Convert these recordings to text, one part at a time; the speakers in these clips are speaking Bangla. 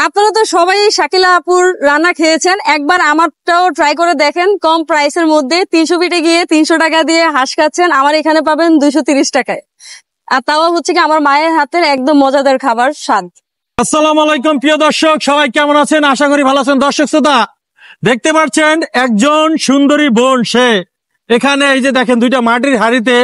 আপনারা তো সবাই শাকিলা আপুর রান্না খেয়েছেন, একবার আমারটাও ট্রাই করে দেখেন। কম প্রাইসের মধ্যে 300 ফিটে গিয়ে 300 টাকা দিয়ে হাঁস খাচ্ছেন, আমার এখানে পাবেন 230 টাকায়। আর তাও হচ্ছে কি আমার মায়ের হাতের একদম মজাদার খাবার স্বাদ। আসসালামু আলাইকুম প্রিয় দর্শক, সবাই কেমন আছেন? আশা করি ভালো আছেন। দর্শক শ্রোতা, দেখতে পাচ্ছেন একজন সুন্দরী বোন, সে এখানে এই যে দেখেন দুইটা মাটির হাড়িতে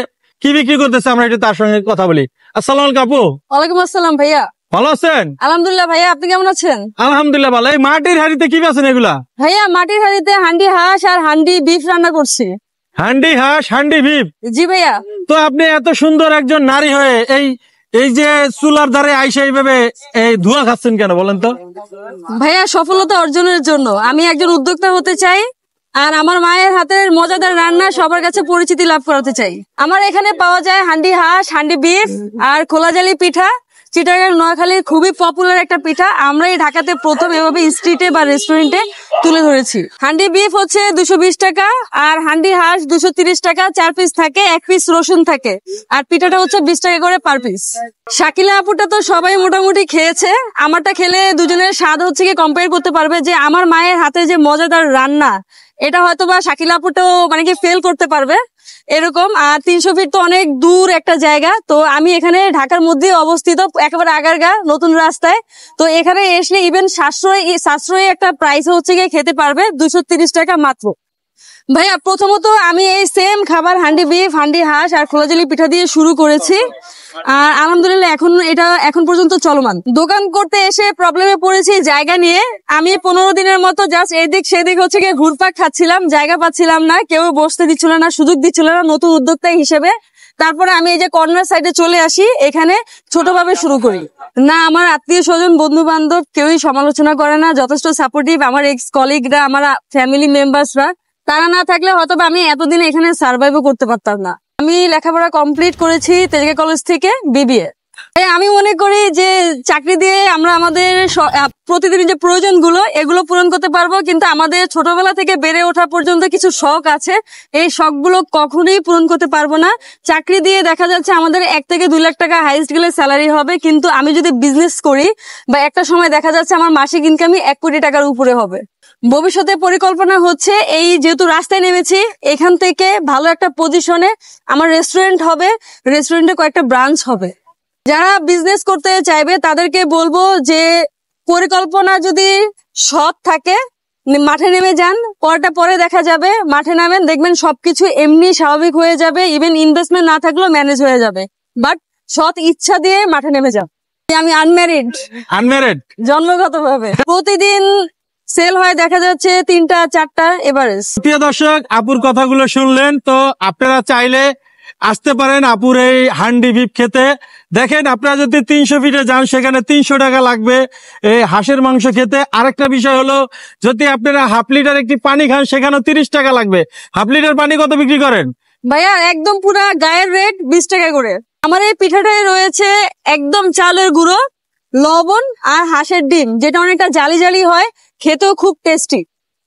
কি বিক্রি করতেছে, আমরা একটু তার সঙ্গে কথা বলি। আসসালামু আলাইকুম আপু। ওয়ালাইকুম আসসালাম ভাইয়া, ভালো আছেন? আলহামদুলিল্লাহ ভাইয়া, আপনি কেমন আছেন? আলহামদুলিল্লাহ ভালো। এই মাটির হাড়িতে কি বেছেন এগুলা? ভাইয়া মাটির হাঁড়িতে হান্ডি হাঁস আর হান্ডি বিফ রান্না করছি। হান্ডি হাঁস, হান্ডি বিফ? জি ভাইয়া। তো আপনি এত সুন্দর একজন নারী হয়ে এই যে চুলার ধারে আইসা এইভাবে এই ধোঁয়া খাচ্ছেন কেন বলেন তো? ভাইয়া সফলতা অর্জনের জন্য আমি একজন উদ্যোক্তা হতে চাই, আর আমার মায়ের হাতের মজাদার রান্না সবার কাছে পরিচিতি লাভ করাতে চাই। আমার এখানে পাওয়া যায় হান্ডি হাঁস, হান্ডি বিফ আর খোলাজালি পিঠা। চিটাগাং নোয়াখালীর খুবই পপুলার একটা পিঠা, আমরা এই ঢাকাতে প্রথম এভাবে স্ট্রিটে বা রেস্টুরেন্টে তুলে ধরেছি। হান্ডি বিফ হচ্ছে 220 টাকা আর হান্ডি হাঁস 230 টাকা। 4 পিস থাকে, 1 পিস রসুন থাকে, আর পিঠাটা হচ্ছে 20 টাকা করে পার পিস। শাকিলা আপুটা তো সবাই মোটামুটি খেয়েছে, আমারটা খেলে দুজনের স্বাদ হচ্ছে কি কম্পেয়ার করতে পারবে যে আমার মায়ের হাতে যে মজাদার রান্না, এটা হয়তো বা শাকিলা আপুটাও মানে কি ফেল করতে পারবে এরকম। আর 300 ফিট তো অনেক দূর একটা জায়গা, তো আমি এখানে ঢাকার মধ্যে অবস্থিত, একেবারে আগারগা নতুন রাস্তায়। তো এখানে এসে ইভেন সাশ্রয়ী একটা প্রাইস হচ্ছে গিয়ে খেতে পারবে 230 টাকা মাত্র। ভাইয়া প্রথমত আমি এই সেম খাবার হান্ডি বিফ, হান্ডি হাঁস আর খোলাজালি পিঠা দিয়ে শুরু করেছি, আর আলহামদুলিল্লাহ এখন পর্যন্ত চলমান। দোকান করতে এসে প্রবলেমে পড়েছি জায়গা নিয়ে। আমি 15 দিনের মতো জাস্ট এদিক সেদিক হচ্ছে গিয়ে ঘুরপাক খাচ্ছিলাম, জায়গা পাচ্ছিলাম না, কেউ বসতে দিচ্ছিল না, সুযোগ দিচ্ছিল না নতুন উদ্যোক্তা হিসেবে। তারপরে আমি এই যে কর্নার সাইডে চলে আসি, এখানে ছোটভাবে শুরু করি। না আমার আত্মীয় স্বজন বন্ধু বান্ধব কেউই সমালোচনা করে না, যথেষ্ট সাপোর্টিভ আমার এক্স কলিগরা, আমার ফ্যামিলি মেম্বার্সরা। তারা না থাকলে হয়তো আমি এতদিন এখানে সার্ভাইভও করতে পারতাম না। আমি লেখাপড়া কমপ্লিট করেছি তেজগাঁ কলেজ থেকে BBA। আমি মনে করি যে চাকরি দিয়ে আমরা আমাদের প্রতিদিনের যে প্রয়োজনগুলো এগুলো পূরণ করতে পারবো, কিন্তু আমাদের ছোটবেলা থেকে বেড়ে ওঠা পর্যন্ত কিছু শখ আছে, এই শখগুলো কখনোই পূরণ করতে পারবো না। চাকরি দিয়ে দেখা যাচ্ছে আমাদের 1 থেকে 2 লাখ টাকা হাইস্ট গেলে স্যালারি হবে, কিন্তু আমি যদি বিজনেস করি বা একটা সময় দেখা যাচ্ছে আমার মাসিক ইনকামই 1 কোটি টাকার উপরে হবে। ভবিষ্যতে পরিকল্পনা হচ্ছে এই যেহেতু রাস্তায় নেমেছি, এখান থেকে ভালো একটা পজিশনে আমার রেস্টুরেন্ট হবে, রেস্টুরেন্টে কয়েকটা ব্রাঞ্চ হবে। যারা বিজনেস করতে চাইবে তাদেরকে বলবো যে পরিকল্পনা যদি সৎ থাকে মাঠে নেমে যান, পরে দেখা যাবে। মাঠে নামেন, দেখবেন সবকিছু এমনি স্বাভাবিক হয়ে যাবে, ইভেন ইনভেস্টমেন্ট না থাকলেও ম্যানেজ হয়ে যাবে। বাট সৎ ইচ্ছা দিয়ে মাঠে নেমে যান। আমি আনম্যারিড জন্মগতভাবে। প্রতিদিন সেল হয় দেখা যাচ্ছে 3টা 4টা এভারেজ। প্রিয় দর্শক, আপুর কথাগুলো শুনলেন, তো আপনারা চাইলে আসতে পারেন আপুর এই হান্ডি বিফ খেতে। দেখেন আপনারা যদি 300 ফিটে যান সেখানে 300 টাকা লাগবে এই হাঁসের মাংস খেতে। আরেকটা বিষয় হলো, যদি আপনারা হাফ লিটার একটি পানি খান সেখানেও 30 টাকা লাগবে। হাফ লিটার পানি কত বিক্রি করেন? ভাইয়া একদম পুরা গায়ের রেট 20 টাকা করে। আমার এই পিঠাটায় রয়েছে একদম চালের গুঁড়ো, লবণ আর হাঁসের ডিম, যেটা অনেকটা জালি জালি হয়, খেতেও খুব টেস্টি।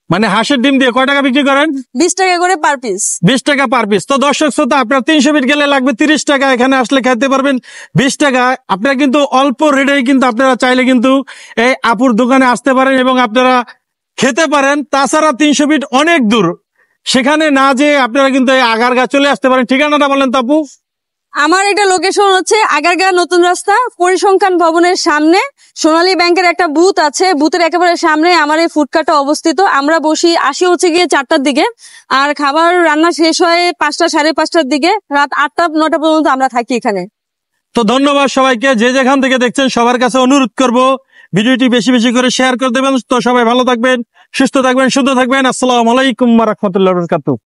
মানে হাঁসের ডিম দিয়ে কয় টাকা বিক্রি করেন? 20 টাকা করে পার পিস। 20 টাকা পার পিস। তো দর্শক শ্রোতা, আপনার 300 ফিট গেলে লাগবে 30 টাকা, এখানে আসলে খেতে পারবেন 20 টাকা। আপনারা কিন্তু অল্প রেটেই কিন্তু আপনারা চাইলে কিন্তু এই আপুর দোকানে আসতে পারেন এবং আপনারা খেতে পারেন। তাছাড়া 300 ফিট অনেক দূর, সেখানে না যেয়ে আপনারা কিন্তু এই আগারগা চলে আসতে পারেন। ঠিকানাটা বলেন তো আপু। আমার এটা লোকেশন হচ্ছে আগারগা নতুন রাস্তা, পরিসংখ্যান ভবনের সামনে সোনালী ব্যাংকের একটা বুথ আছে, বুথের একেবারে সামনে আমার এই ফুডকার্টটা অবস্থিত। আমরা আসি হচ্ছে গিয়ে 4টার দিকে, আর খাবার রান্না শেষ হয় 5টা 5:30টার দিকে। রাত 8টা 9টা পর্যন্ত আমরা থাকি এখানে। তো ধন্যবাদ সবাইকে, যে যেখান থেকে দেখছেন সবার কাছে অনুরোধ করব ভিডিওটি বেশি বেশি করে শেয়ার করে দেবেন। তো সবাই ভালো থাকবেন, সুস্থ থাকবেন, শুদ্ধ থাকবেন। আসসালামু আলাইকুম ওয়া রাহমাতুল্লাহি ওয়া বারাকাতুহু।